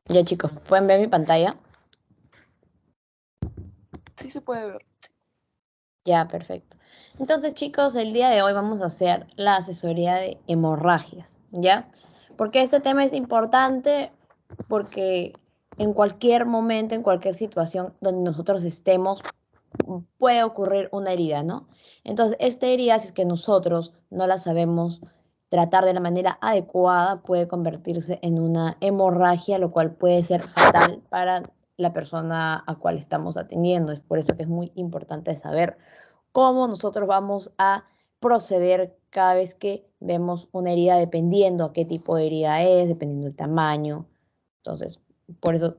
Ya chicos, ¿pueden ver mi pantalla? Sí se puede ver. Ya, perfecto. Entonces chicos, el día de hoy vamos a hacer la asesoría de hemorragias, ¿ya? Porque este tema es importante porque en cualquier momento, en cualquier situación donde nosotros estemos, puede ocurrir una herida, ¿no? Entonces, esta herida, si es que nosotros no la sabemos tratar de la manera adecuada, puede convertirse en una hemorragia, lo cual puede ser fatal para la persona a cual estamos atendiendo. Es por eso que es muy importante saber cómo nosotros vamos a proceder cada vez que vemos una herida, dependiendo a qué tipo de herida es, dependiendo del tamaño. Entonces, por eso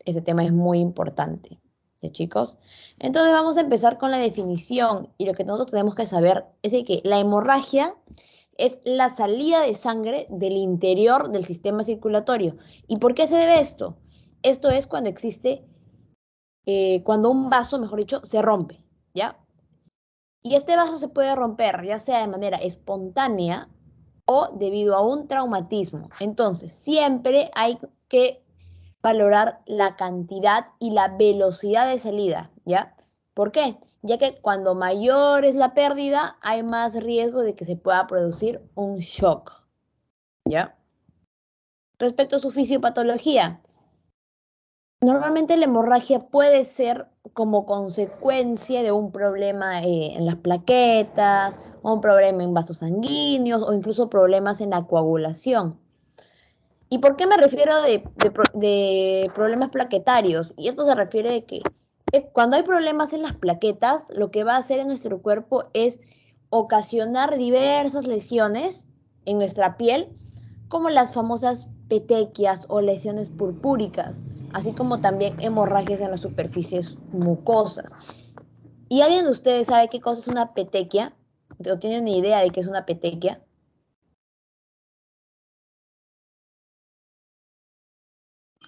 este tema es muy importante. ¿Sí, chicos? Entonces vamos a empezar con la definición y lo que nosotros tenemos que saber es de que la hemorragia es la salida de sangre del interior del sistema circulatorio. ¿Y por qué se debe esto? Esto es cuando existe, cuando un vaso, mejor dicho, se rompe, ¿ya? Y este vaso se puede romper ya sea de manera espontánea o debido a un traumatismo. Entonces, siempre hay que valorar la cantidad y la velocidad de salida, ¿ya? ¿Por qué? Ya que cuando mayor es la pérdida, hay más riesgo de que se pueda producir un shock, ¿ya? Respecto a su fisiopatología, normalmente la hemorragia puede ser como consecuencia de un problema en las plaquetas, o un problema en vasos sanguíneos, o incluso problemas en la coagulación. ¿Y por qué me refiero de problemas plaquetarios? Y esto se refiere de que cuando hay problemas en las plaquetas, lo que va a hacer en nuestro cuerpo es ocasionar diversas lesiones en nuestra piel, como las famosas petequias o lesiones purpúricas, así como también hemorragias en las superficies mucosas. ¿Y alguien de ustedes sabe qué cosa es una petequia? ¿O tiene una idea de qué es una petequia?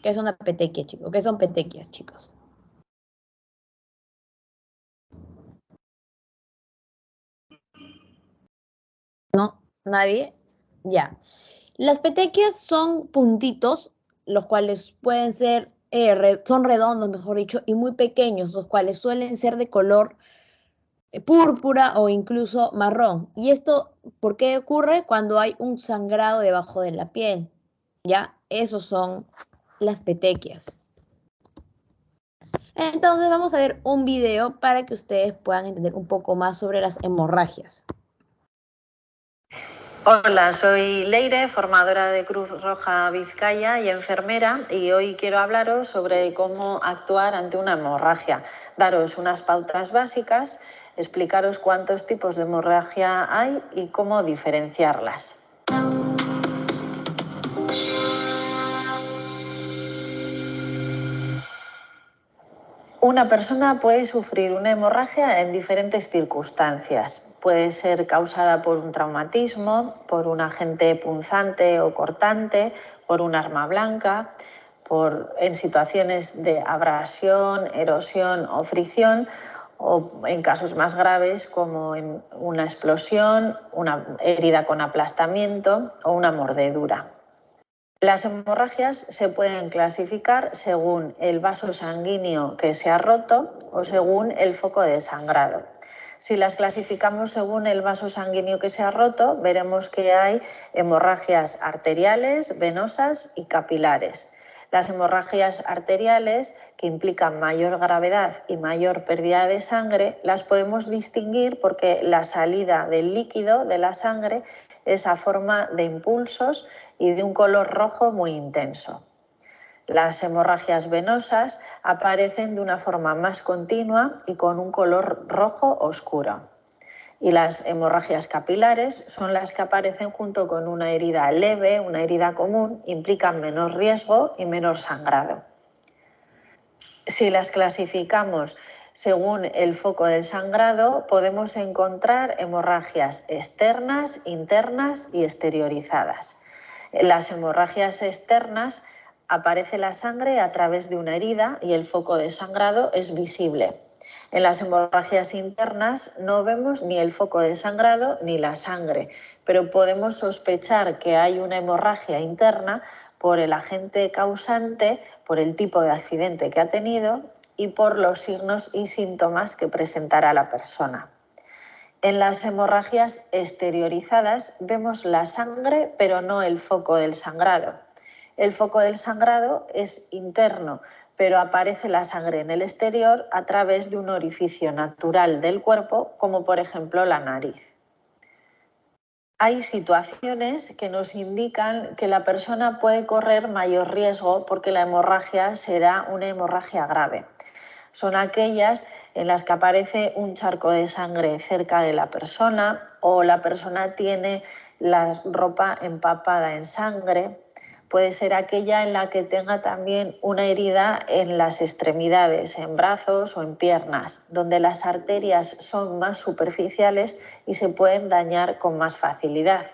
¿Qué es una petequia, chicos? ¿Qué son petequias, chicos? ¿No? ¿Nadie? Ya. Las petequias son puntitos, los cuales pueden ser, son redondos, mejor dicho, y muy pequeños, los cuales suelen ser de color púrpura o incluso marrón. ¿Y esto por qué ocurre? Cuando hay un sangrado debajo de la piel. ¿Ya? Esos son las petequias. Entonces vamos a ver un video para que ustedes puedan entender un poco más sobre las hemorragias. Hola, soy Leire, formadora de Cruz Roja Vizcaya y enfermera, y hoy quiero hablaros sobre cómo actuar ante una hemorragia, daros unas pautas básicas, explicaros cuántos tipos de hemorragia hay y cómo diferenciarlas. Una persona puede sufrir una hemorragia en diferentes circunstancias. Puede ser causada por un traumatismo, por un agente punzante o cortante, por un arma blanca, en situaciones de abrasión, erosión o fricción, o en casos más graves como en una explosión, una herida con aplastamiento o una mordedura. Las hemorragias se pueden clasificar según el vaso sanguíneo que se ha roto o según el foco de sangrado. Si las clasificamos según el vaso sanguíneo que se ha roto, veremos que hay hemorragias arteriales, venosas y capilares. Las hemorragias arteriales, que implican mayor gravedad y mayor pérdida de sangre, las podemos distinguir porque la salida del líquido de la sangre es a forma de impulsos y de un color rojo muy intenso. Las hemorragias venosas aparecen de una forma más continua y con un color rojo oscuro. Y las hemorragias capilares son las que aparecen junto con una herida leve, una herida común, implican menor riesgo y menor sangrado. Si las clasificamos según el foco del sangrado, podemos encontrar hemorragias externas, internas y exteriorizadas. En las hemorragias externas aparece la sangre a través de una herida y el foco de sangrado es visible. En las hemorragias internas no vemos ni el foco de sangrado ni la sangre, pero podemos sospechar que hay una hemorragia interna por el agente causante, por el tipo de accidente que ha tenido y por los signos y síntomas que presentará la persona. En las hemorragias exteriorizadas vemos la sangre, pero no el foco del sangrado. El foco del sangrado es interno, pero aparece la sangre en el exterior a través de un orificio natural del cuerpo, como por ejemplo la nariz. Hay situaciones que nos indican que la persona puede correr mayor riesgo porque la hemorragia será una hemorragia grave. Son aquellas en las que aparece un charco de sangre cerca de la persona o la persona tiene la ropa empapada en sangre. Puede ser aquella en la que tenga también una herida en las extremidades, en brazos o en piernas, donde las arterias son más superficiales y se pueden dañar con más facilidad.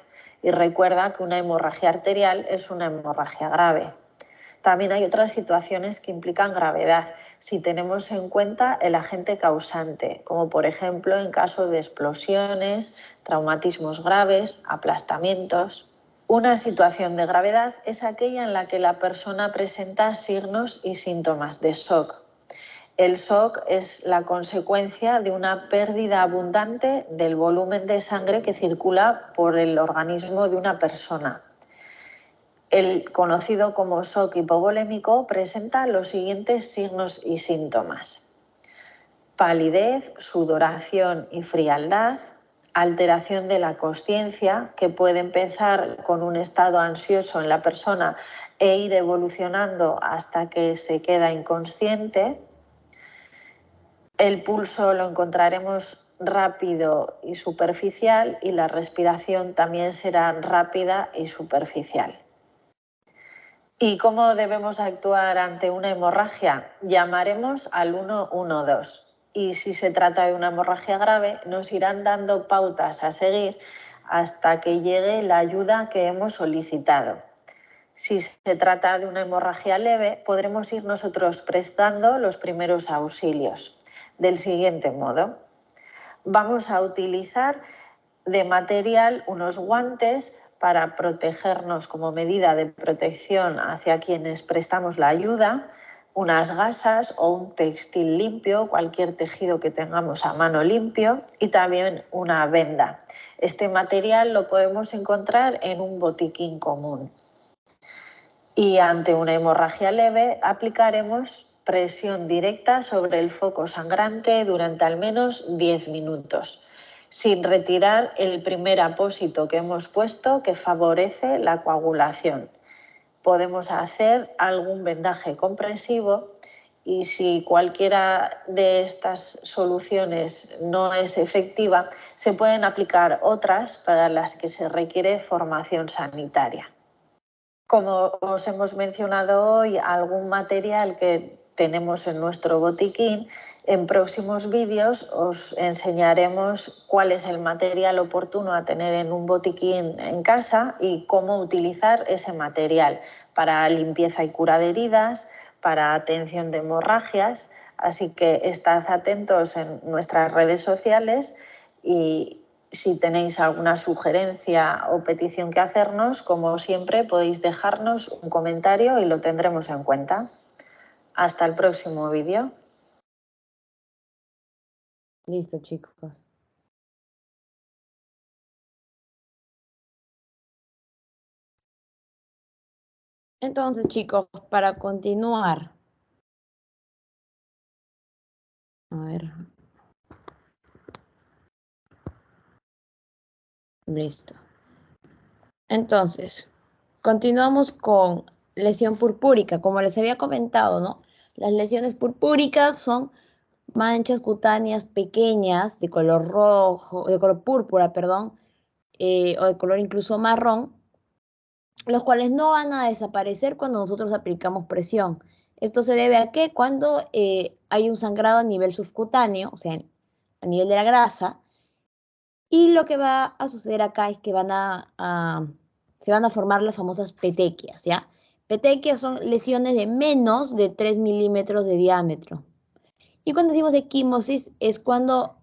Y recuerda que una hemorragia arterial es una hemorragia grave. También hay otras situaciones que implican gravedad, si tenemos en cuenta el agente causante, como por ejemplo en caso de explosiones, traumatismos graves, aplastamientos. Una situación de gravedad es aquella en la que la persona presenta signos y síntomas de shock. El shock es la consecuencia de una pérdida abundante del volumen de sangre que circula por el organismo de una persona. El conocido como shock hipovolémico presenta los siguientes signos y síntomas: palidez, sudoración y frialdad, alteración de la consciencia, que puede empezar con un estado ansioso en la persona e ir evolucionando hasta que se queda inconsciente. El pulso lo encontraremos rápido y superficial y la respiración también será rápida y superficial. ¿Y cómo debemos actuar ante una hemorragia? Llamaremos al 112 y si se trata de una hemorragia grave nos irán dando pautas a seguir hasta que llegue la ayuda que hemos solicitado. Si se trata de una hemorragia leve, podremos ir nosotros prestando los primeros auxilios del siguiente modo. Vamos a utilizar de material unos guantes para protegernos como medida de protección hacia quienes prestamos la ayuda, unas gasas o un textil limpio, cualquier tejido que tengamos a mano limpio, y también una venda. Este material lo podemos encontrar en un botiquín común. Y ante una hemorragia leve aplicaremos presión directa sobre el foco sangrante durante al menos 10 minutos, sin retirar el primer apósito que hemos puesto que favorece la coagulación. Podemos hacer algún vendaje compresivo y si cualquiera de estas soluciones no es efectiva, se pueden aplicar otras para las que se requiere formación sanitaria. Como os hemos mencionado hoy, algún material que tenemos en nuestro botiquín, en próximos vídeos os enseñaremos cuál es el material oportuno a tener en un botiquín en casa y cómo utilizar ese material para limpieza y cura de heridas, para atención de hemorragias. Así que estad atentos en nuestras redes sociales y si tenéis alguna sugerencia o petición que hacernos, como siempre, podéis dejarnos un comentario y lo tendremos en cuenta. Hasta el próximo vídeo. Listo, chicos. Entonces, chicos, para continuar. A ver. Listo. Entonces, continuamos con lesión purpúrica. Como les había comentado, ¿no? Las lesiones purpúricas son manchas cutáneas pequeñas de color rojo, de color púrpura, perdón, o de color incluso marrón, los cuales no van a desaparecer cuando nosotros aplicamos presión. Esto se debe a que cuando hay un sangrado a nivel subcutáneo, o sea, a nivel de la grasa, y lo que va a suceder acá es que se van a formar las famosas petequias, ¿ya? Petequias son lesiones de menos de 3 milímetros de diámetro. Y cuando decimos equimosis es cuando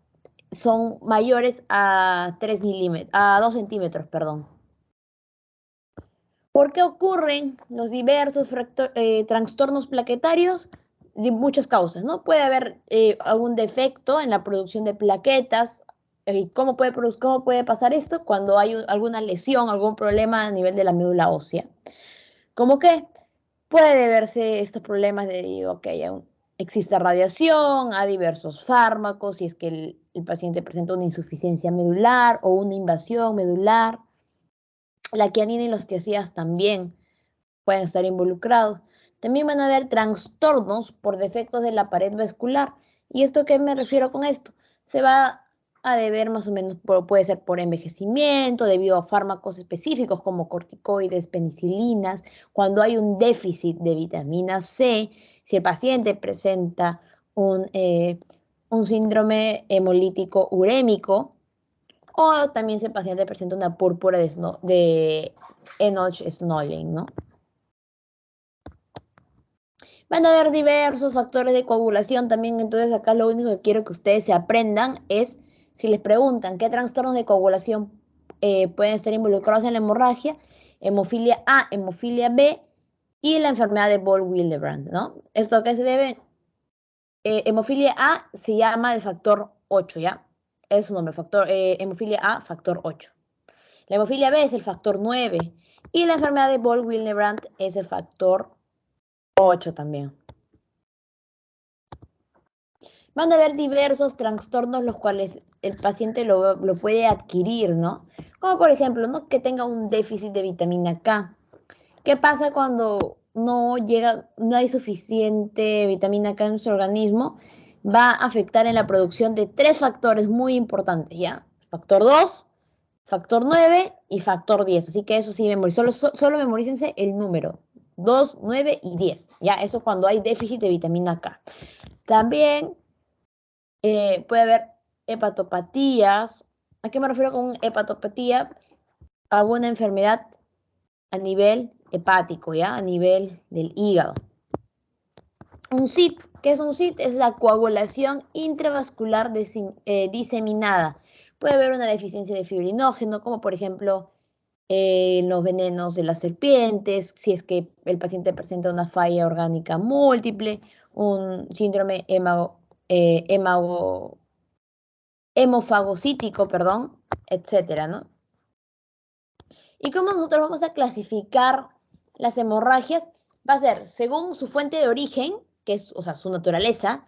son mayores a 3 milímetros, a 2 centímetros, perdón. ¿Por qué ocurren los diversos trastornos plaquetarios? De muchas causas, ¿no? Puede haber algún defecto en la producción de plaquetas. ¿Cómo puede pasar esto? Cuando hay alguna lesión, algún problema a nivel de la médula ósea. ¿Cómo que puede verse estos problemas debido a que existe radiación, a diversos fármacos, si es que el paciente presenta una insuficiencia medular o una invasión medular? La quianina y los tiazidas también pueden estar involucrados. También van a haber trastornos por defectos de la pared vascular. ¿Y esto qué me refiero con esto? Se va a deber más o menos, puede ser por envejecimiento, debido a fármacos específicos como corticoides, penicilinas, cuando hay un déficit de vitamina C, si el paciente presenta un síndrome hemolítico urémico, o también si el paciente presenta una púrpura de Enoch-Snelling, ¿no? Van a haber diversos factores de coagulación también, entonces acá lo único que quiero que ustedes se aprendan es, si les preguntan qué trastornos de coagulación pueden estar involucrados en la hemorragia, hemofilia A, hemofilia B y la enfermedad de Boll-Willebrand, ¿no? Esto que se debe, hemofilia A se llama el factor 8, ¿ya? Es su nombre, hemofilia A, factor 8. La hemofilia B es el factor 9 y la enfermedad de Boll-Willebrand es el factor 8 también. Van a haber diversos trastornos los cuales el paciente lo puede adquirir, ¿no? Como por ejemplo, ¿no? Que tenga un déficit de vitamina K. ¿Qué pasa cuando no hay suficiente vitamina K en nuestro organismo? Va a afectar en la producción de 3 factores muy importantes, ¿ya? Factor 2, factor 9 y factor 10. Así que eso sí, solo memorícense el número. 2, 9 y 10. Ya, eso cuando hay déficit de vitamina K. También puede haber hepatopatías. ¿A qué me refiero con hepatopatía? Alguna enfermedad a nivel hepático, ¿ya? A nivel del hígado. Un CIT, ¿qué es un CIT? Es la coagulación intravascular diseminada. Puede haber una deficiencia de fibrinógeno, como por ejemplo los venenos de las serpientes, si es que el paciente presenta una falla orgánica múltiple, un síndrome hemofagocítico, perdón, etcétera, ¿no? ¿Y cómo nosotros vamos a clasificar las hemorragias? Va a ser según su fuente de origen, que es, o sea, su naturaleza,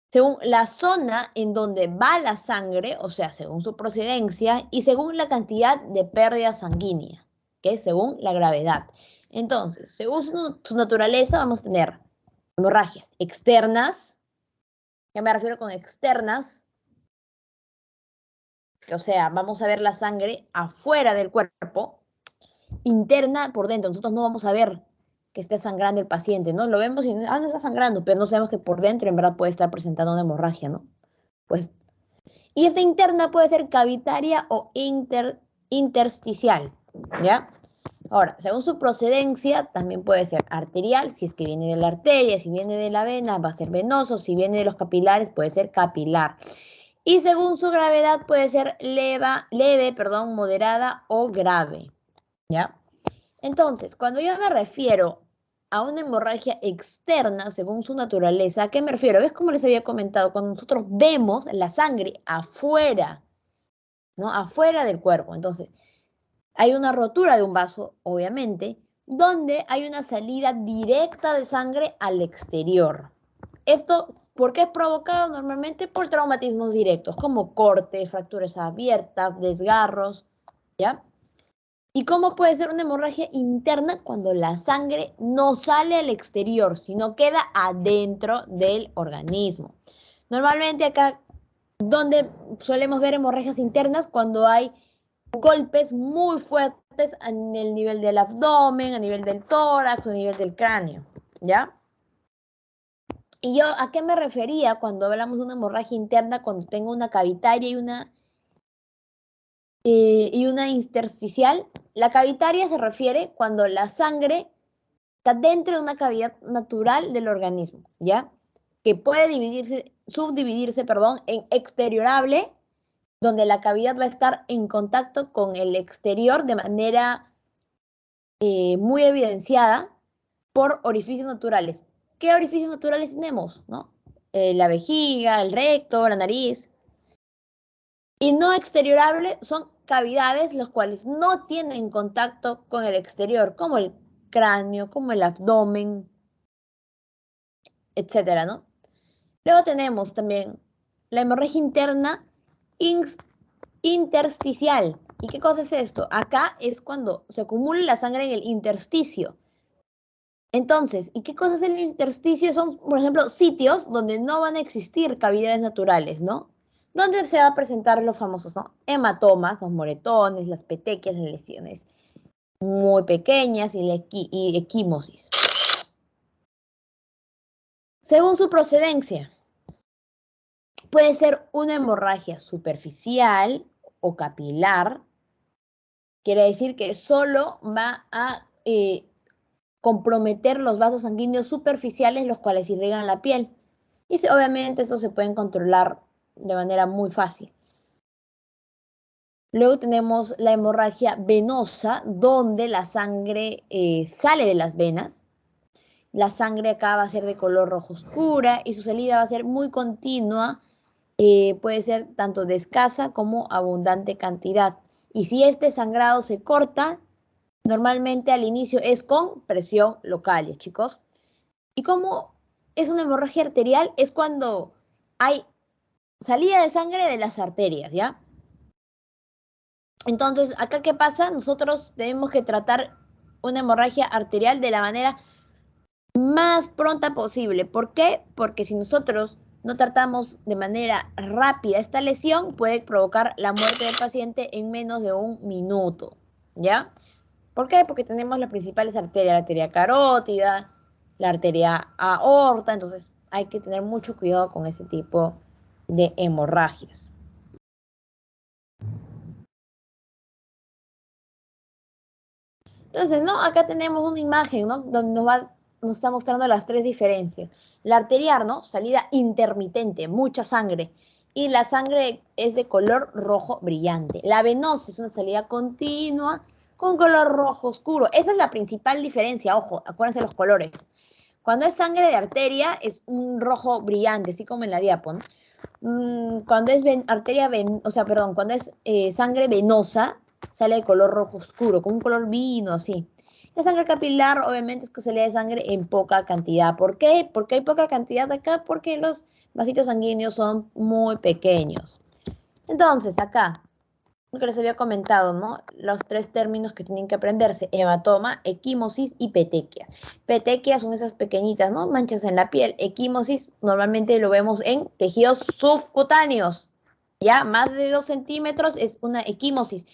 según la zona en donde va la sangre, o sea, según su procedencia, y según la cantidad de pérdida sanguínea, que es según la gravedad. Entonces, según su naturaleza, vamos a tener hemorragias externas. ¿Qué me refiero con externas? O sea, vamos a ver la sangre afuera del cuerpo, interna por dentro. Nosotros no vamos a ver que esté sangrando el paciente, ¿no? Lo vemos y no está sangrando, pero no sabemos que por dentro en verdad puede estar presentando una hemorragia, ¿no? Pues, y esta interna puede ser cavitaria o intersticial, ¿ya? Ahora, según su procedencia, también puede ser arterial, si es que viene de la arteria, si viene de la vena, va a ser venoso, si viene de los capilares, puede ser capilar. Y según su gravedad, puede ser leve, moderada o grave, ¿ya? Entonces, cuando yo me refiero a una hemorragia externa, según su naturaleza, ¿a qué me refiero? ¿Ves cómo les había comentado? Cuando nosotros vemos la sangre afuera, ¿no? Afuera del cuerpo. Entonces, hay una rotura de un vaso, obviamente, donde hay una salida directa de sangre al exterior. Esto, ¿por qué es provocado? Normalmente por traumatismos directos, como cortes, fracturas abiertas, desgarros, ¿ya? ¿Y cómo puede ser una hemorragia interna cuando la sangre no sale al exterior, sino queda adentro del organismo? Normalmente acá, donde solemos ver hemorragias internas, cuando hay golpes muy fuertes en el nivel del abdomen, a nivel del tórax, a nivel del cráneo, ¿ya? Y yo, ¿a qué me refería cuando hablamos de una hemorragia interna? Cuando tengo una cavitaria y una intersticial. La cavitaria se refiere cuando la sangre está dentro de una cavidad natural del organismo, ¿ya? que puede subdividirse, perdón, en exteriorable, donde la cavidad va a estar en contacto con el exterior de manera muy evidenciada por orificios naturales. ¿Qué orificios naturales tenemos? ¿No? La vejiga, el recto, la nariz. Y no exteriorable son cavidades los cuales no tienen contacto con el exterior, como el cráneo, como el abdomen, etcétera, ¿no? Luego tenemos también la hemorragia interna intersticial. ¿Y qué cosa es esto? Acá es cuando se acumula la sangre en el intersticio. Entonces, ¿y qué cosa es el intersticio? Son, por ejemplo, sitios donde no van a existir cavidades naturales, ¿no? Donde se va a presentar los famosos, ¿no? Hematomas, los moretones, las petequias, las lesiones muy pequeñas y equimosis. Según su procedencia, puede ser una hemorragia superficial o capilar. Quiere decir que solo va a comprometer los vasos sanguíneos superficiales, los cuales irrigan la piel. Y obviamente estos se pueden controlar de manera muy fácil. Luego tenemos la hemorragia venosa, donde la sangre sale de las venas. La sangre acá va a ser de color rojo oscura y su salida va a ser muy continua. Puede ser tanto de escasa como abundante cantidad. Y si este sangrado se corta, normalmente al inicio es con presión local, chicos. Y como es una hemorragia arterial, es cuando hay salida de sangre de las arterias, ¿ya? Entonces, ¿acá qué pasa? Nosotros tenemos que tratar una hemorragia arterial de la manera más pronta posible. ¿Por qué? Porque si nosotros no tratamos de manera rápida esta lesión, puede provocar la muerte del paciente en menos de 1 minuto, ¿ya? ¿Por qué? Porque tenemos las principales arterias, la arteria carótida, la arteria aorta, entonces hay que tener mucho cuidado con ese tipo de hemorragias. Entonces, ¿no? Acá tenemos una imagen, ¿no? Donde nos está mostrando las 3 diferencias. La arterial, ¿no? Salida intermitente, mucha sangre. Y la sangre es de color rojo brillante. La venosa es una salida continua con color rojo oscuro. Esa es la principal diferencia, ojo, acuérdense los colores. Cuando es sangre de arteria es un rojo brillante, así como en la diapo, ¿no? Cuando es cuando es sangre venosa, sale de color rojo oscuro, con un color vino, así. La sangre capilar, obviamente, es que salida de sangre en poca cantidad. ¿Por qué? Porque hay poca cantidad acá, porque los vasitos sanguíneos son muy pequeños. Entonces, acá, lo que les había comentado, ¿no? Los 3 términos que tienen que aprenderse: hematoma, equimosis y petequia. Petequias son esas pequeñitas, ¿no? Manchas en la piel. Equimosis normalmente lo vemos en tejidos subcutáneos. Ya, más de 2 centímetros es una equimosis.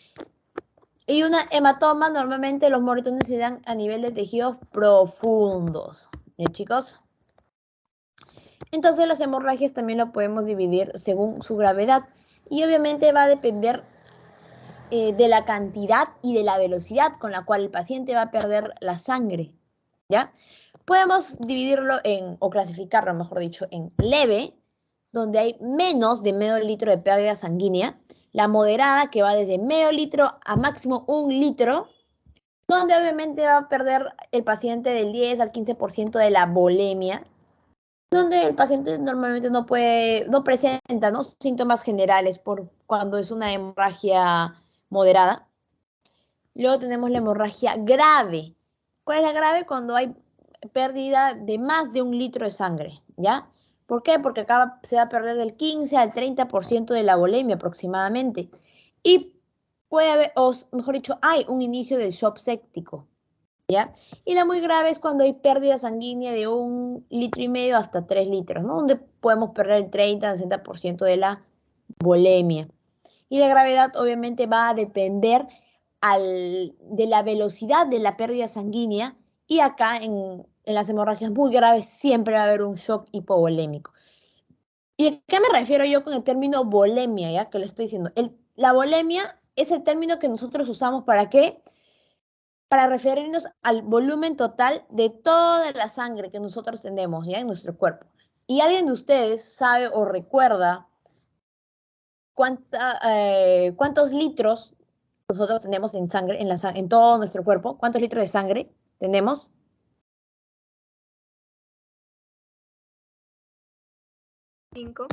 Y una hematoma, normalmente los moretones se dan a nivel de tejidos profundos. ¿Bien, chicos? Entonces las hemorragias también lo podemos dividir según su gravedad. Y obviamente va a depender de la cantidad y de la velocidad con la cual el paciente va a perder la sangre, ¿ya? Podemos dividirlo o clasificarlo, mejor dicho, en leve, donde hay menos de medio litro de pérdida sanguínea, la moderada, que va desde medio litro a máximo 1 litro, donde obviamente va a perder el paciente del 10 al 15% de la volemia, donde el paciente normalmente no presenta, ¿no?, síntomas generales por cuando es una hemorragia moderada. Luego tenemos la hemorragia grave. ¿Cuál es la grave? Cuando hay pérdida de más de 1 litro de sangre, ¿ya? ¿Por qué? Porque acá se va a perder del 15 al 30% de la volemia aproximadamente. Y puede haber, o mejor dicho, hay un inicio del shock séptico, ¿ya? Y la muy grave es cuando hay pérdida sanguínea de 1,5 litros hasta 3 litros, ¿no? Donde podemos perder el 30 al 60% de la volemia. Y la gravedad obviamente va a depender de la velocidad de la pérdida sanguínea, y acá en las hemorragias muy graves siempre va a haber un shock hipovolémico. ¿Y a qué me refiero yo con el término volemia, ya que le estoy diciendo? La volemia es el término que nosotros usamos ¿para qué? Para referirnos al volumen total de toda la sangre que nosotros tenemos, ¿ya?, en nuestro cuerpo. ¿Y alguien de ustedes sabe o recuerda cuántos litros nosotros tenemos en sangre, en todo nuestro cuerpo? ¿Cuántos litros de sangre tenemos? 5.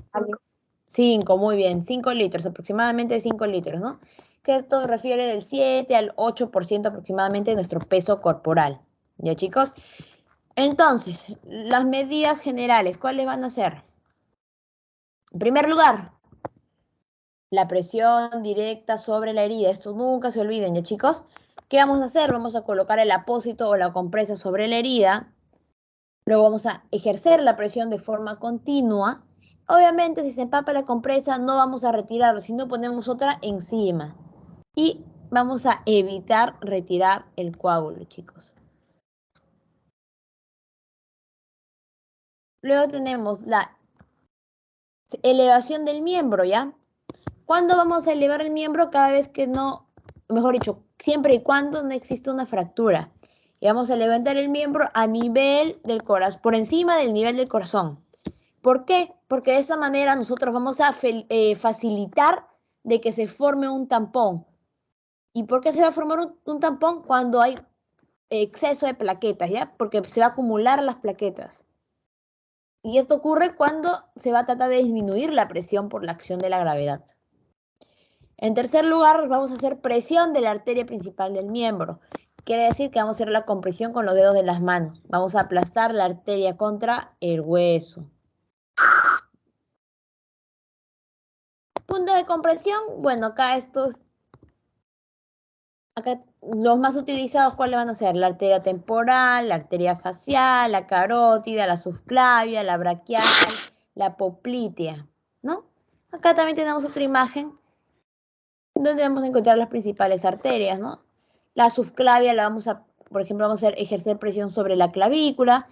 5, muy bien. 5 litros, aproximadamente 5 litros, ¿no? Que esto refiere del 7 al 8% aproximadamente de nuestro peso corporal. ¿Ya, chicos? Entonces, las medidas generales, ¿cuáles van a ser? En primer lugar, la presión directa sobre la herida. Esto nunca se olviden, ¿ya, chicos? ¿Qué vamos a hacer? Vamos a colocar el apósito o la compresa sobre la herida. Luego vamos a ejercer la presión de forma continua. Obviamente, si se empapa la compresa, no vamos a retirarlo, sino ponemos otra encima. Y vamos a evitar retirar el coágulo, chicos. Luego tenemos la elevación del miembro, ¿ya? ¿Cuándo vamos a elevar el miembro? Cada vez que no, mejor dicho, siempre y cuando no exista una fractura. Y vamos a levantar el miembro a nivel del corazón, por encima del nivel del corazón. ¿Por qué? Porque de esa manera nosotros vamos a facilitar de que se forme un tampón. ¿Y por qué se va a formar un tampón? Cuando hay exceso de plaquetas, ¿ya? Porque se va a acumular las plaquetas. Y esto ocurre cuando se va a tratar de disminuir la presión por la acción de la gravedad. En tercer lugar, vamos a hacer presión de la arteria principal del miembro. Quiere decir que vamos a hacer la compresión con los dedos de las manos. Vamos a aplastar la arteria contra el hueso. Punto de compresión, bueno, acá los más utilizados, ¿cuáles van a ser? La arteria temporal, la arteria facial, la carótida, la subclavia, la braquial, la poplitea, ¿no? Acá también tenemos otra imagen donde vamos a encontrar las principales arterias, ¿no? La subclavia por ejemplo, vamos a ejercer presión sobre la clavícula.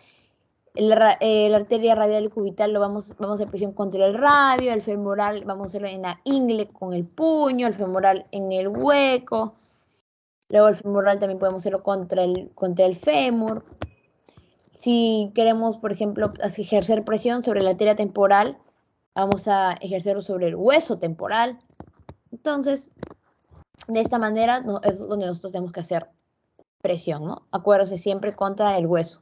La arteria radial y cubital vamos a hacer presión contra el radio. El femoral vamos a hacerlo en la ingle con el puño. El femoral en el hueco. Luego el femoral también podemos hacerlo contra el fémur. Si queremos, por ejemplo, ejercer presión sobre la arteria temporal, vamos a ejercerlo sobre el hueso temporal. Entonces, de esta manera es donde nosotros tenemos que hacer presión, ¿no? Acuérdense siempre contra el hueso.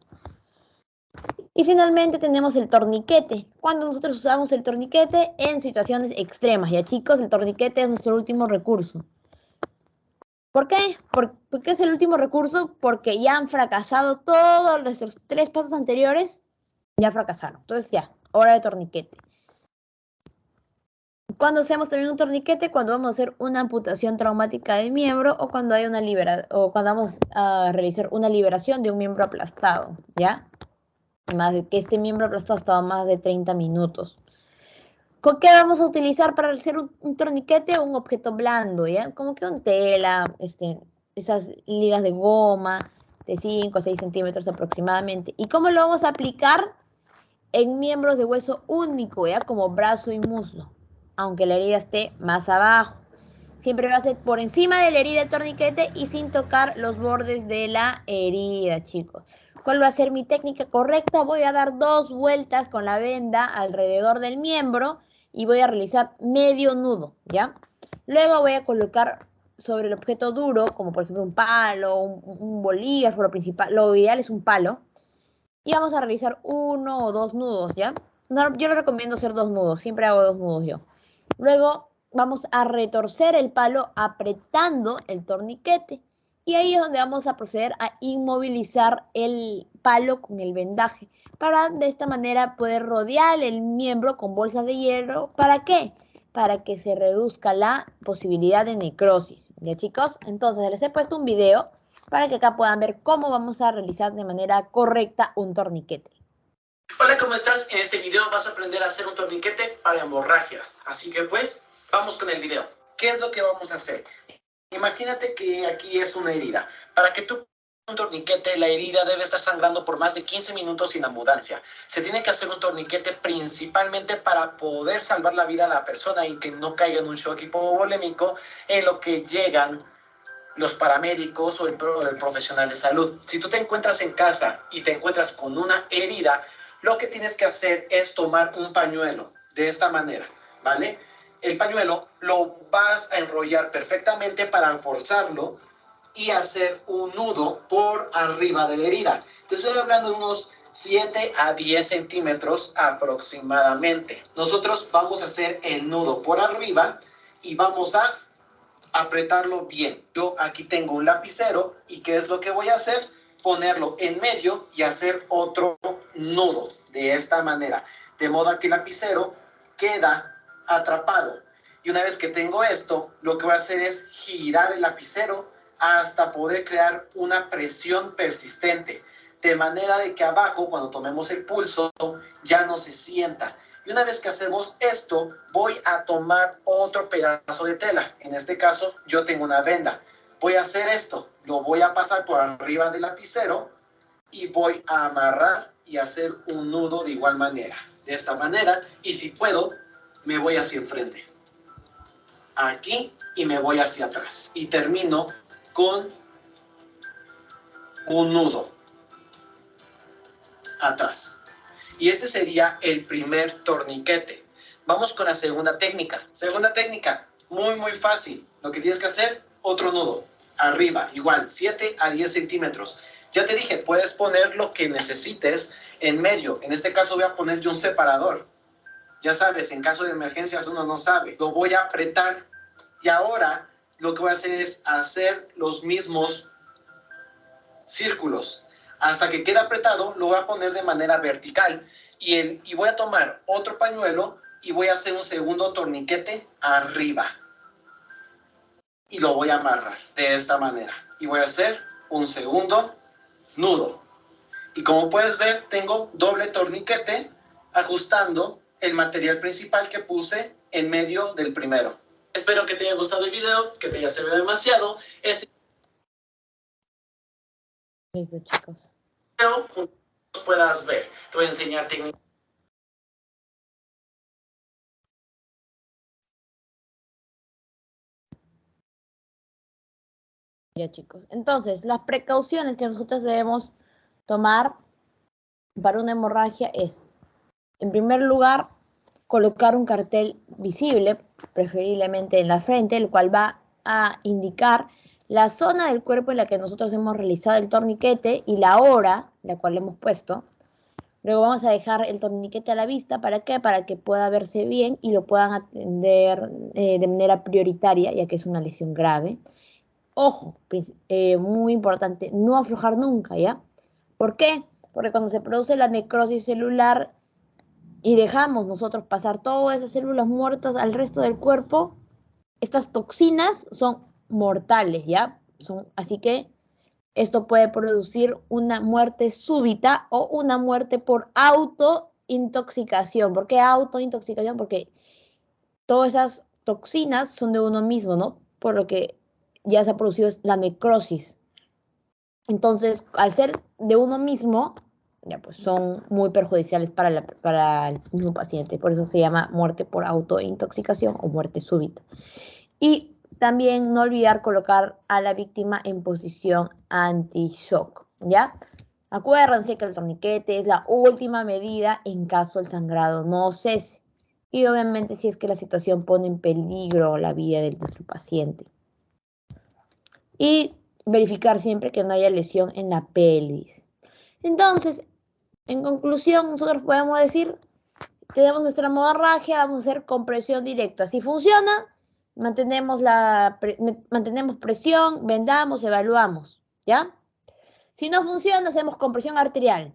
Y finalmente tenemos el torniquete. Cuando nosotros usamos el torniquete en situaciones extremas, ya chicos, el torniquete es nuestro último recurso. ¿Por qué? ¿Por qué es el último recurso? Porque ya han fracasado todos nuestros 3 pasos anteriores, ya fracasaron. Entonces ya, hora de torniquete. ¿Cuándo hacemos también un torniquete? Cuando vamos a hacer una amputación traumática de miembro o cuando hay cuando vamos a realizar una liberación de un miembro aplastado, ¿ya? Además de que este miembro aplastado estaba más de 30 minutos. ¿Con qué vamos a utilizar para hacer un torniquete o un objeto blando, ya? Como que un tela, esas ligas de goma de 5 o 6 centímetros aproximadamente. ¿Y cómo lo vamos a aplicar? En miembros de hueso único, ya, como brazo y muslo, aunque la herida esté más abajo. Siempre va a ser por encima de la herida el torniquete y sin tocar los bordes de la herida, chicos. ¿Cuál va a ser mi técnica correcta? Voy a dar 2 vueltas con la venda alrededor del miembro y voy a realizar medio nudo, ¿ya? Luego voy a colocar sobre el objeto duro, como por ejemplo un palo, un bolígrafo, lo ideal es un palo. Y vamos a realizar 1 o 2 nudos, ¿ya? No, yo le recomiendo hacer 2 nudos, siempre hago 2 nudos yo. Luego vamos a retorcer el palo apretando el torniquete. Y ahí es donde vamos a proceder a inmovilizar el palo con el vendaje. Para de esta manera poder rodear el miembro con bolsas de hierro. ¿Para qué? Para que se reduzca la posibilidad de necrosis. ¿Ya, chicos? Entonces les he puesto un video para que acá puedan ver cómo vamos a realizar de manera correcta un torniquete. Hola, ¿cómo estás? En este video vas a aprender a hacer un torniquete para hemorragias. Así que pues, vamos con el video. ¿Qué es lo que vamos a hacer? Imagínate que aquí es una herida. Para que tú un torniquete, la herida debe estar sangrando por más de 15 minutos sin abundancia. Se tiene que hacer un torniquete principalmente para poder salvar la vida a la persona y que no caiga en un shock hipovolémico en lo que llegan los paramédicos o el profesional de salud. Si tú te encuentras en casa y te encuentras con una herida, lo que tienes que hacer es tomar un pañuelo de esta manera, ¿vale? El pañuelo lo vas a enrollar perfectamente para forzarlo y hacer un nudo por arriba de la herida. Te estoy hablando de unos 7 a 10 centímetros aproximadamente. Nosotros vamos a hacer el nudo por arriba y vamos a apretarlo bien. Yo aquí tengo un lapicero y ¿qué es lo que voy a hacer? Ponerlo en medio y hacer otro nudo de esta manera. De modo que el lapicero queda atrapado. Y una vez que tengo esto, lo que voy a hacer es girar el lapicero hasta poder crear una presión persistente. De manera de que abajo, cuando tomemos el pulso, ya no se sienta. Y una vez que hacemos esto, voy a tomar otro pedazo de tela. En este caso, yo tengo una venda. Voy a hacer esto. Lo voy a pasar por arriba del lapicero y voy a amarrar y hacer un nudo de igual manera. De esta manera, y si puedo, me voy hacia enfrente. Aquí y me voy hacia atrás. Y termino con un nudo atrás. Y este sería el primer torniquete. Vamos con la segunda técnica. Segunda técnica, muy fácil. Lo que tienes que hacer, otro nudo. Arriba, igual, 7 a 10 centímetros. Ya te dije, puedes poner lo que necesites en medio. En este caso voy a poner yo un separador. Ya sabes, en caso de emergencias uno no sabe. Lo voy a apretar. Y ahora lo que voy a hacer es hacer los mismos círculos. Hasta que quede apretado, lo voy a poner de manera vertical y voy a tomar otro pañuelo y voy a hacer un segundo torniquete arriba. Y lo voy a amarrar de esta manera. Y voy a hacer un segundo nudo. Y como puedes ver, tengo doble torniquete ajustando el material principal que puse en medio del primero. Espero que te haya gustado el video, que te haya servido demasiado. Listo, chicos. Puedas ver. Te voy a enseñar técnicas. Ya, chicos. Entonces, las precauciones que nosotros debemos tomar para una hemorragia es, en primer lugar, colocar un cartel visible, preferiblemente en la frente, el cual va a indicar la zona del cuerpo en la que nosotros hemos realizado el torniquete y la hora, la cual hemos puesto. Luego vamos a dejar el torniquete a la vista. ¿Para qué? Para que pueda verse bien y lo puedan atender de manera prioritaria, ya que es una lesión grave. Ojo, muy importante, no aflojar nunca, ¿ya? ¿Por qué? Porque cuando se produce la necrosis celular y dejamos nosotros pasar todas esas células muertas al resto del cuerpo, estas toxinas son mortales, ¿ya? Así que esto puede producir una muerte súbita o una muerte por autointoxicación. ¿Por qué autointoxicación? Porque todas esas toxinas son de uno mismo, ¿no? Por lo que ya se ha producido la necrosis. Entonces, al ser de uno mismo, ya pues son muy perjudiciales para el mismo paciente. Por eso se llama muerte por autointoxicación o muerte súbita. Y también no olvidar colocar a la víctima en posición anti-shock, ¿ya? Acuérdense que el torniquete es la última medida en caso el sangrado no cese. Y obviamente si es que la situación pone en peligro la vida de nuestro paciente. Y verificar siempre que no haya lesión en la pelvis. Entonces, en conclusión, nosotros podemos decir, tenemos nuestra hemorragia, vamos a hacer compresión directa. Si funciona, mantenemos presión, vendamos, evaluamos, ¿ya? Si no funciona, hacemos compresión arterial.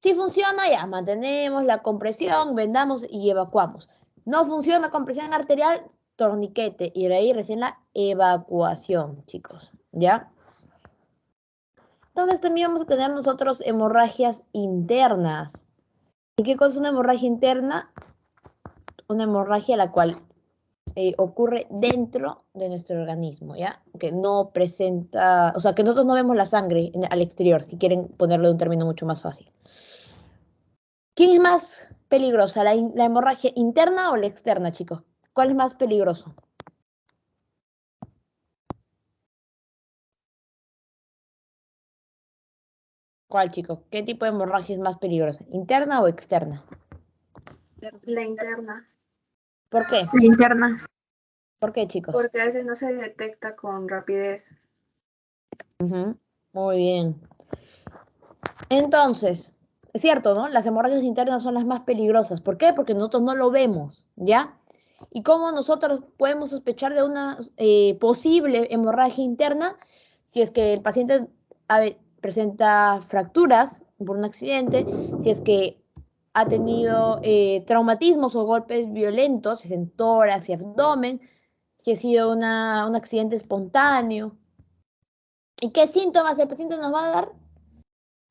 Si funciona, ya, mantenemos la compresión, vendamos y evacuamos. No funciona compresión arterial, torniquete. Y de ahí recién la evacuación, chicos, ¿ya? Entonces también vamos a tener nosotros hemorragias internas. ¿Y qué cosa es una hemorragia interna? Una hemorragia la cual ocurre dentro de nuestro organismo, ¿ya? Que no presenta, o sea, que nosotros no vemos la sangre al exterior, si quieren ponerlo de un término mucho más fácil. ¿Quién es más peligrosa, la hemorragia interna o la externa, chicos? ¿Cuál es más peligroso? ¿Cuál, chicos? ¿Qué tipo de hemorragia es más peligrosa? ¿Interna o externa? La interna. ¿Por qué? La interna. ¿Por qué, chicos? Porque a veces no se detecta con rapidez. Ujú, muy bien. Entonces, es cierto, ¿no? Las hemorragias internas son las más peligrosas. ¿Por qué? Porque nosotros no lo vemos, ¿ya? ¿Y cómo nosotros podemos sospechar de una posible hemorragia interna? Si es que el paciente presenta fracturas por un accidente, si es que ha tenido traumatismos o golpes violentos, si es en tórax y abdomen, si ha sido un accidente espontáneo. ¿Y qué síntomas el paciente nos va a dar?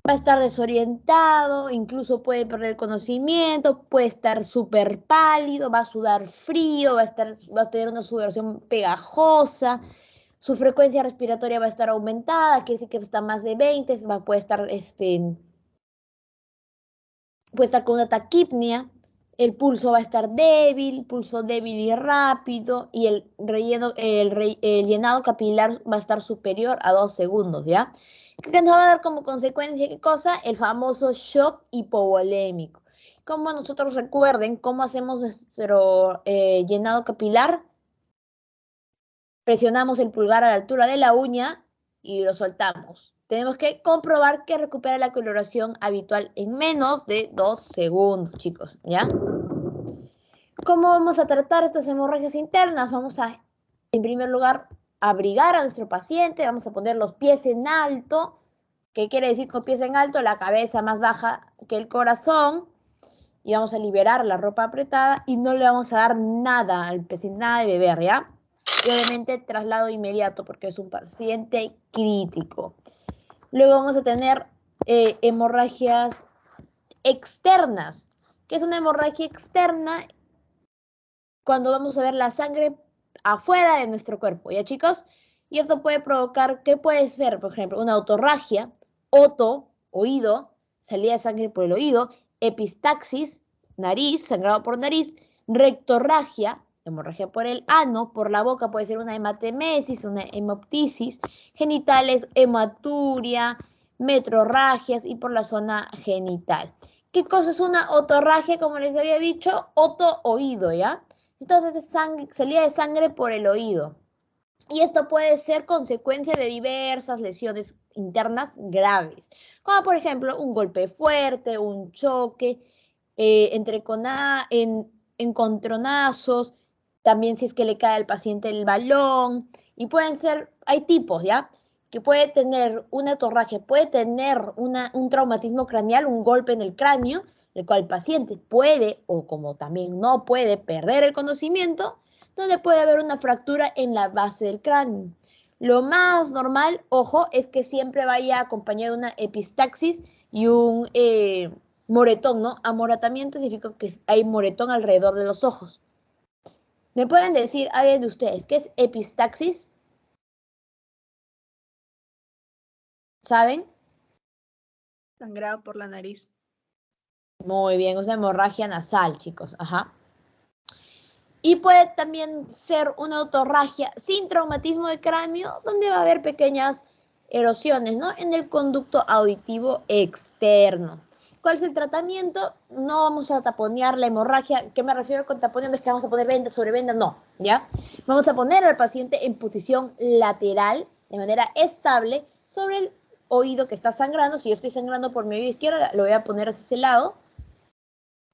Va a estar desorientado, incluso puede perder conocimiento, puede estar súper pálido, va a sudar frío, va a tener una sudoración pegajosa, su frecuencia respiratoria va a estar aumentada, quiere decir que está más de 20, puede estar con una taquipnia, el pulso va a estar débil, pulso débil y rápido, y el llenado capilar va a estar superior a 2 segundos, ¿ya? ¿Qué nos va a dar como consecuencia? ¿Qué cosa? El famoso shock hipovolémico. Como nosotros recuerden cómo hacemos nuestro llenado capilar, presionamos el pulgar a la altura de la uña y lo soltamos. Tenemos que comprobar que recupera la coloración habitual en menos de 2 segundos, chicos, ¿ya? ¿Cómo vamos a tratar estas hemorragias internas? Vamos a, en primer lugar, abrigar a nuestro paciente, vamos a poner los pies en alto. ¿Qué quiere decir con pies en alto? La cabeza más baja que el corazón. Y vamos a liberar la ropa apretada y no le vamos a dar nada al paciente, nada de beber, ¿ya? Y obviamente traslado inmediato porque es un paciente crítico. Luego vamos a tener hemorragias externas. ¿Qué es una hemorragia externa? Cuando vamos a ver la sangre afuera de nuestro cuerpo, ¿ya, chicos? Y esto puede provocar, ¿qué puede ser? Por ejemplo, una otorragia, oído, salida de sangre por el oído, epistaxis, nariz, sangrado por nariz, rectorragia, hemorragia por el ano, por la boca puede ser una hematemesis, una hemoptisis, genitales, hematuria, metrorragias y por la zona genital. ¿Qué cosa es una otorragia? Como les había dicho, oído, ¿ya? Entonces es salida de sangre por el oído. Y esto puede ser consecuencia de diversas lesiones internas graves, como por ejemplo un golpe fuerte, un choque, encontronazos, también si es que le cae al paciente el balón, y pueden ser, hay tipos, ¿ya? Que puede tener una hemorragia, puede tener un traumatismo craneal, un golpe en el cráneo, el cual el paciente puede, o como también no puede, perder el conocimiento, donde puede haber una fractura en la base del cráneo. Lo más normal, ojo, es que siempre vaya acompañado de una epistaxis y un moretón, ¿no? Amoratamiento significa que hay moretón alrededor de los ojos. ¿Me pueden decir, alguien de ustedes, qué es epistaxis? ¿Saben? Sangrado por la nariz. Muy bien, es una hemorragia nasal, chicos. Ajá. Y puede también ser una otorragia sin traumatismo de cráneo, donde va a haber pequeñas erosiones, ¿no? En el conducto auditivo externo. ¿Cuál es el tratamiento? No vamos a taponear la hemorragia. ¿Qué me refiero con taponear? No es que vamos a poner venda sobre venda, no, ¿ya? Vamos a poner al paciente en posición lateral, de manera estable, sobre el oído que está sangrando. Si yo estoy sangrando por mi oído izquierdo, lo voy a poner hacia ese lado.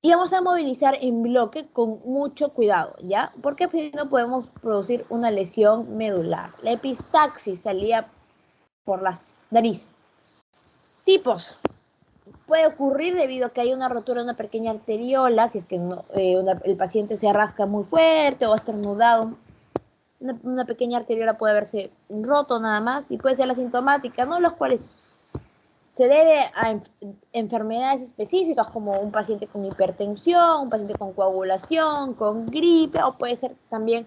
Y vamos a movilizar en bloque con mucho cuidado, ¿ya? Porque si no podemos producir una lesión medular. La epistaxis salía por la nariz. Tipos. Puede ocurrir debido a que hay una rotura de una pequeña arteriola, si es que el paciente se rasca muy fuerte o ha estornudado. Una pequeña arteriola puede haberse roto nada más y puede ser asintomática, ¿no? Los cuales se debe a enfermedades específicas como un paciente con hipertensión, un paciente con coagulación, con gripe, o puede ser también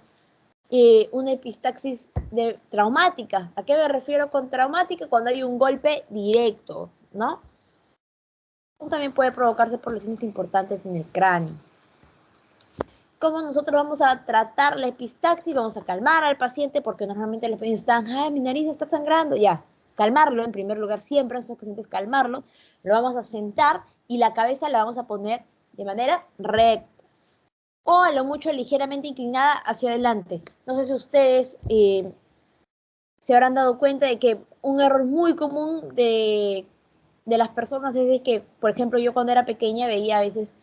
una epistaxis traumática. ¿A qué me refiero con traumática? Cuando hay un golpe directo, ¿no? También puede provocarse por lesiones importantes en el cráneo. ¿Cómo nosotros vamos a tratar la epistaxis? Vamos a calmar al paciente porque normalmente los pacientes están, ay, mi nariz está sangrando, ya. calmarlo, en primer lugar, siempre a estos pacientes calmarlo, lo vamos a sentar y la cabeza la vamos a poner de manera recta o a lo mucho ligeramente inclinada hacia adelante. No sé si ustedes se habrán dado cuenta de que un error muy común de las personas es de que, por ejemplo, yo cuando era pequeña veía a veces,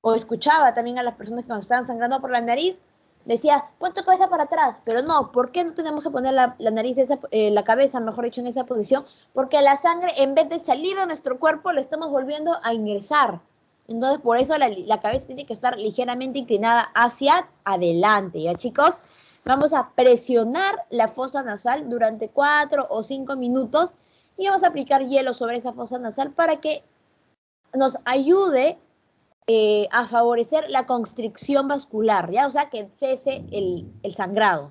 o escuchaba también a las personas que cuando estaban sangrando por la nariz, decía, pon tu cabeza para atrás, pero no, ¿por qué no tenemos que poner la nariz, la cabeza, mejor dicho, en esa posición? Porque la sangre, en vez de salir de nuestro cuerpo, la estamos volviendo a ingresar. Entonces, por eso la cabeza tiene que estar ligeramente inclinada hacia adelante, ¿ya, chicos? Vamos a presionar la fosa nasal durante 4 o 5 minutos y vamos a aplicar hielo sobre esa fosa nasal para que nos ayude a favorecer la constricción vascular, ¿ya? O sea, que cese el sangrado.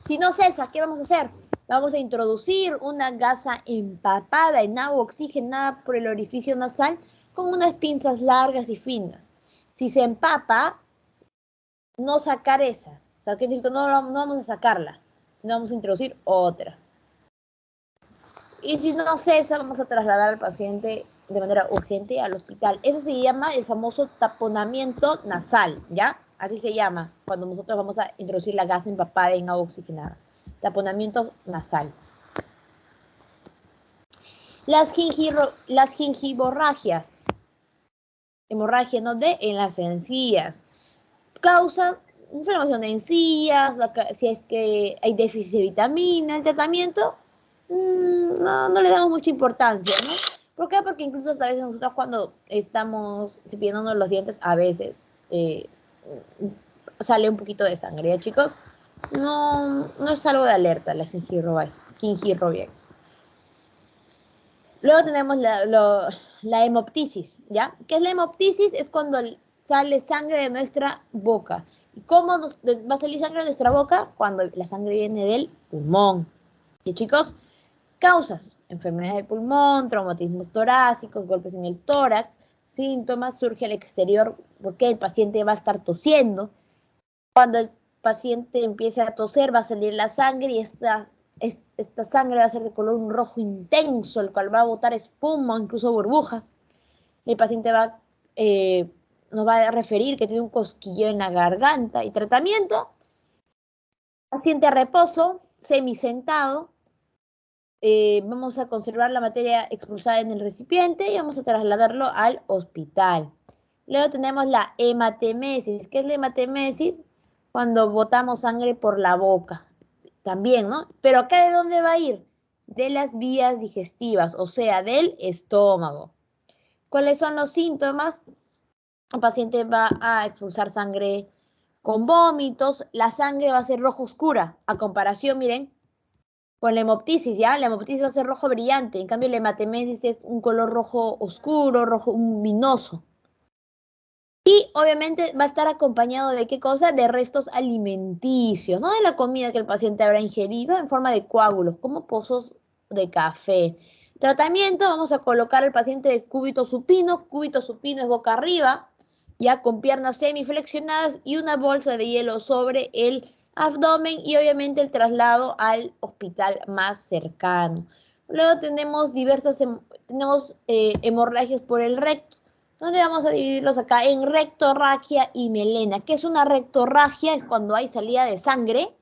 Si no cesa, ¿qué vamos a hacer? Vamos a introducir una gasa empapada en agua oxigenada por el orificio nasal con unas pinzas largas y finas. Si se empapa, no sacar esa. O sea, ¿qué significa? No vamos a sacarla, sino vamos a introducir otra. Y si no cesa, vamos a trasladar al paciente de manera urgente al hospital. Eso se llama el famoso taponamiento nasal, ¿ya? Así se llama cuando nosotros vamos a introducir la gasa empapada en agua oxigenada. Taponamiento nasal. Las gingivorragias, hemorragia, ¿no? En las encías. Causa inflamación de encías, si es que hay déficit de vitamina, el tratamiento no le damos mucha importancia, ¿no? ¿Por qué? Porque incluso hasta a veces nosotros cuando estamos cepillándonos los dientes, a veces sale un poquito de sangre, ¿ya, chicos? No es algo de alerta la gingirovia. Luego tenemos la hemoptisis, ¿ya? ¿Qué es la hemoptisis? Es cuando sale sangre de nuestra boca. ¿Y cómo va a salir sangre de nuestra boca? Cuando la sangre viene del pulmón. ¿Y, chicos? Causas: enfermedades del pulmón, traumatismos torácicos, golpes en el tórax. Síntomas: surge al exterior porque el paciente va a estar tosiendo. Cuando el paciente empiece a toser va a salir la sangre y esta sangre va a ser de color rojo intenso, el cual va a botar espuma, incluso burbujas. El paciente nos va a referir que tiene un cosquilleo en la garganta. Y tratamiento: paciente a reposo, semisentado. Vamos a conservar la materia expulsada en el recipiente y vamos a trasladarlo al hospital. Luego tenemos la hematemesis. ¿Qué es la hematemesis? Cuando botamos sangre por la boca. También, ¿no? Pero acá, ¿de dónde va a ir? De las vías digestivas, o sea, del estómago. ¿Cuáles son los síntomas? El paciente va a expulsar sangre con vómitos. La sangre va a ser rojo oscura. A comparación, miren, con la hemoptisis, ¿ya? La hemoptisis va a ser rojo brillante. En cambio, la hematemesis es un color rojo oscuro, rojo vinoso. Y obviamente va a estar acompañado de ¿qué cosa? De restos alimenticios, ¿no? De la comida que el paciente habrá ingerido en forma de coágulos, como pozos de café. Tratamiento: vamos a colocar al paciente de cúbito supino. Cúbito supino es boca arriba, ya con piernas semiflexionadas y una bolsa de hielo sobre el abdomen y obviamente el traslado al hospital más cercano. Luego tenemos hemorragias por el recto, donde vamos a dividirlos acá en rectorragia y melena. ¿Qué es una rectorragia? Es cuando hay salida de sangre,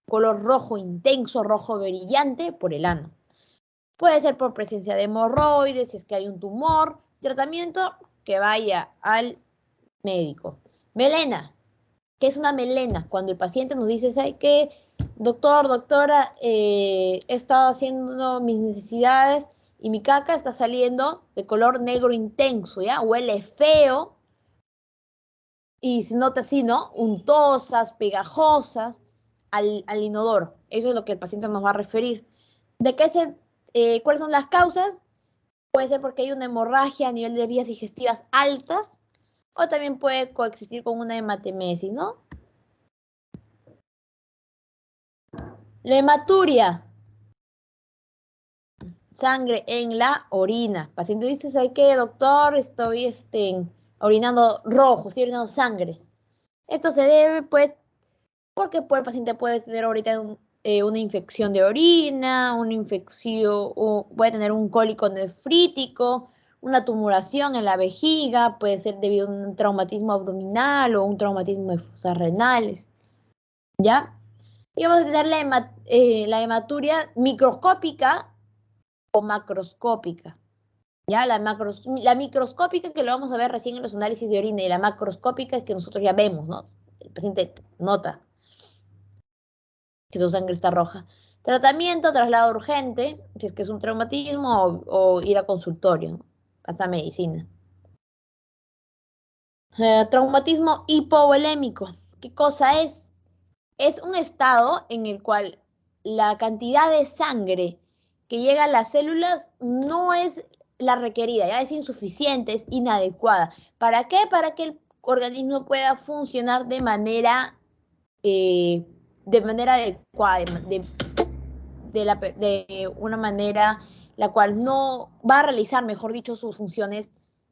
color rojo intenso, rojo brillante, por el ano. Puede ser por presencia de hemorroides, si es que hay un tumor. Tratamiento: que vaya al médico. Melena. ¿Qué es una melena? Cuando el paciente nos dice, ¿sabe qué? Doctor, doctora, he estado haciendo mis necesidades y mi caca está saliendo de color negro intenso, ¿ya? Huele feo y se nota así, ¿no? Untosas, pegajosas al inodoro. Eso es lo que el paciente nos va a referir. ¿Cuáles son las causas? Puede ser porque hay una hemorragia a nivel de vías digestivas altas o también puede coexistir con una hematemesis, ¿no? La hematuria. Sangre en la orina. Paciente dice, ¿sabe qué, doctor? Estoy orinando rojo, estoy orinando sangre. Esto se debe, pues, porque el paciente puede tener ahorita una infección de orina, una infección, o puede tener un cólico nefrítico, una tumoración en la vejiga, puede ser debido a un traumatismo abdominal o un traumatismo de fosas renales, ¿ya? Y vamos a tener la hematuria microscópica o macroscópica, ¿ya? La microscópica, que lo vamos a ver recién en los análisis de orina, y la macroscópica es que nosotros ya vemos, ¿no? El paciente nota que su sangre está roja. Tratamiento, traslado urgente, si es que es un traumatismo, o ir a consultorio, ¿no? Hasta medicina. Traumatismo hipovolémico. ¿Qué cosa es? Es un estado en el cual la cantidad de sangre que llega a las células no es la requerida, ya es insuficiente, es inadecuada. ¿Para qué? Para que el organismo pueda funcionar de manera adecuada, de una manera la cual no va a realizar, mejor dicho, sus funciones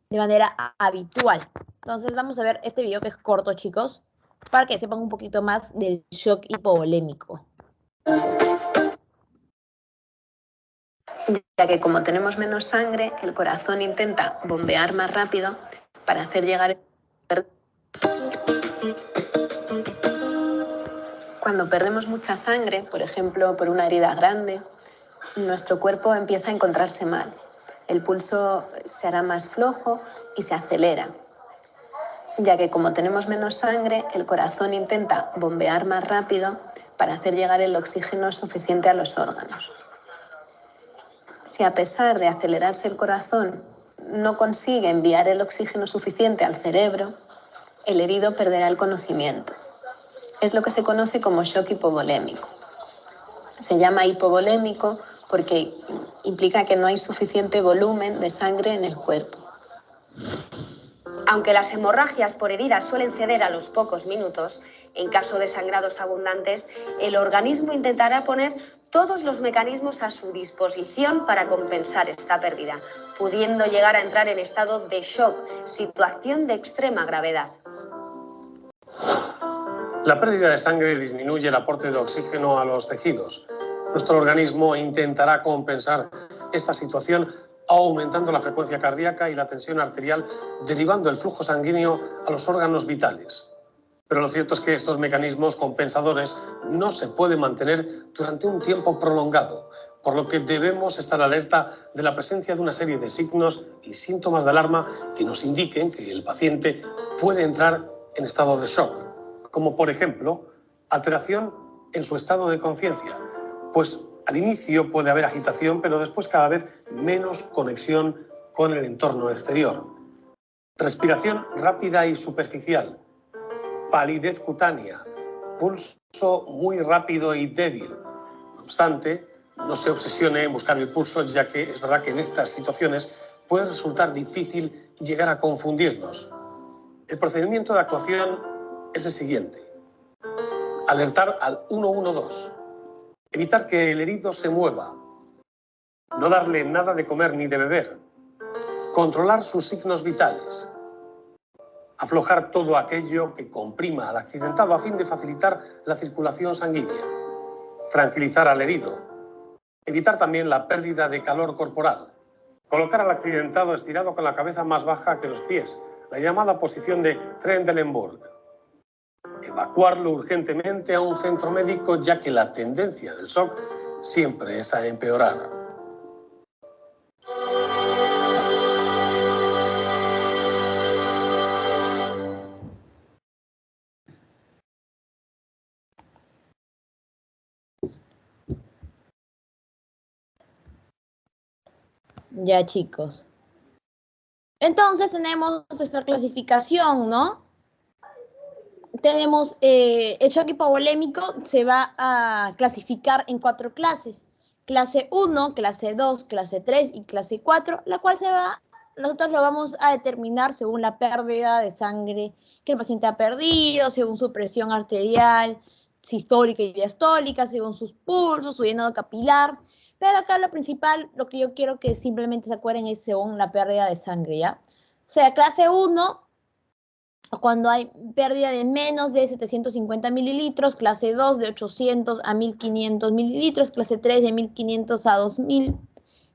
de manera habitual. Entonces vamos a ver este video, que es corto, chicos, para que sepan un poquito más del shock hipovolémico. Ya que como tenemos menos sangre, el corazón intenta bombear más rápido para hacer llegar... Cuando perdemos mucha sangre, por ejemplo, por una herida grande, nuestro cuerpo empieza a encontrarse mal. El pulso se hará más flojo y se acelera. Ya que como tenemos menos sangre, el corazón intenta bombear más rápido para hacer llegar el oxígeno suficiente a los órganos. Si a pesar de acelerarse el corazón no consigue enviar el oxígeno suficiente al cerebro, el herido perderá el conocimiento. Es lo que se conoce como shock hipovolémico. Se llama hipovolémico porque implica que no hay suficiente volumen de sangre en el cuerpo. Aunque las hemorragias por heridas suelen ceder a los pocos minutos, en caso de sangrados abundantes, el organismo intentará poner todos los mecanismos a su disposición para compensar esta pérdida, pudiendo llegar a entrar en estado de shock, situación de extrema gravedad. La pérdida de sangre disminuye el aporte de oxígeno a los tejidos. Nuestro organismo intentará compensar esta situación aumentando la frecuencia cardíaca y la tensión arterial, derivando el flujo sanguíneo a los órganos vitales. Pero lo cierto es que estos mecanismos compensadores no se pueden mantener durante un tiempo prolongado, por lo que debemos estar alerta de la presencia de una serie de signos y síntomas de alarma que nos indiquen que el paciente puede entrar en estado de shock, como por ejemplo, alteración en su estado de conciencia, pues al inicio puede haber agitación, pero después cada vez menos conexión con el entorno exterior. Respiración rápida y superficial, palidez cutánea, pulso muy rápido y débil. No obstante, no se obsesione en buscar el pulso, ya que es verdad que en estas situaciones puede resultar difícil llegar a confundirnos. El procedimiento de actuación es el siguiente: alertar al 112, evitar que el herido se mueva, no darle nada de comer ni de beber, controlar sus signos vitales, aflojar todo aquello que comprima al accidentado a fin de facilitar la circulación sanguínea, tranquilizar al herido, evitar también la pérdida de calor corporal, colocar al accidentado estirado con la cabeza más baja que los pies, la llamada posición de Trendelenburg, evacuarlo urgentemente a un centro médico, ya que la tendencia del shock siempre es a empeorar. Ya, chicos. Entonces tenemos nuestra clasificación, ¿no? Tenemos el shock hipovolémico, se va a clasificar en 4 clases. Clase 1, clase 2, clase 3 y clase 4, la cual nosotros lo vamos a determinar según la pérdida de sangre que el paciente ha perdido, según su presión arterial, sistólica y diastólica, según sus pulsos, su llenado capilar. Pero acá lo principal, lo que yo quiero que simplemente se acuerden, es según la pérdida de sangre, ¿ya? O sea, clase 1 Cuando hay pérdida de menos de 750 mililitros, clase 2 de 800 a 1500 mililitros, clase 3 de 1500 a 2000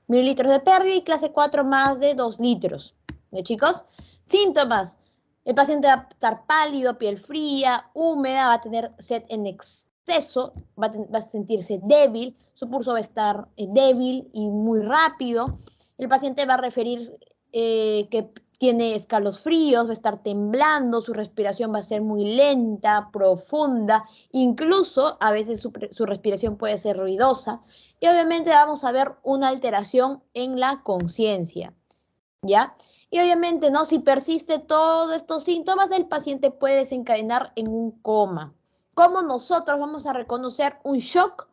mililitros de pérdida y clase 4 más de 2 litros. ¿De chicos? Síntomas. El paciente va a estar pálido, piel fría, húmeda, va a tener sed en exceso, va a sentirse débil, su pulso va a estar débil y muy rápido. El paciente va a referir que tiene escalofríos, va a estar temblando, su respiración va a ser muy lenta, profunda, incluso a veces su respiración puede ser ruidosa. Y obviamente vamos a ver una alteración en la conciencia, ¿ya? Y obviamente, ¿no? Si persiste todos estos síntomas, el paciente puede desencadenar en un coma. ¿Cómo nosotros vamos a reconocer un shock?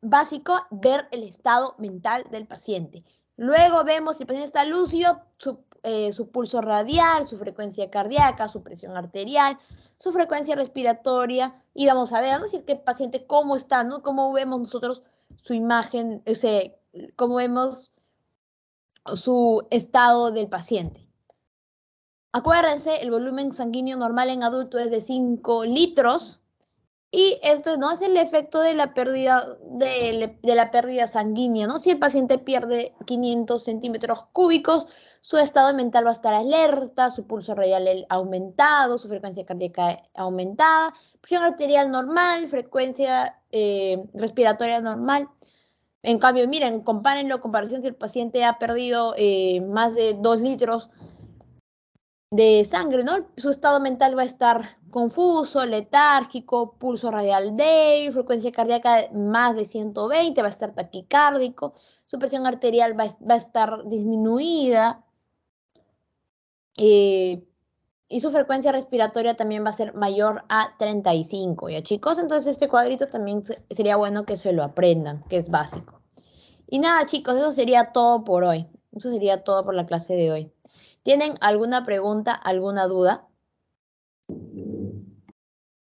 Básico, ver el estado mental del paciente. Luego vemos si el paciente está lúcido, su pulso radial, su frecuencia cardíaca, su presión arterial, su frecuencia respiratoria, y vamos a ver, ¿no? Si es que el paciente cómo está, ¿no? Cómo vemos nosotros su imagen, cómo vemos su estado del paciente. Acuérdense, el volumen sanguíneo normal en adulto es de 5 litros y esto no es el efecto de la pérdida, de la pérdida sanguínea, ¿no? Si el paciente pierde 500 centímetros cúbicos, su estado mental va a estar alerta, su pulso radial aumentado, su frecuencia cardíaca aumentada, presión arterial normal, frecuencia respiratoria normal. En cambio, miren, compárenlo en comparación si el paciente ha perdido más de 2 litros de sangre, ¿no? Su estado mental va a estar confuso, letárgico, pulso radial débil, frecuencia cardíaca más de 120, va a estar taquicárdico, su presión arterial va a estar disminuida y su frecuencia respiratoria también va a ser mayor a 35, ¿ya chicos? Entonces este cuadrito también sería bueno que se lo aprendan, que es básico. Y nada, chicos, eso sería todo por hoy. Eso sería todo por la clase de hoy. ¿Tienen alguna pregunta, alguna duda?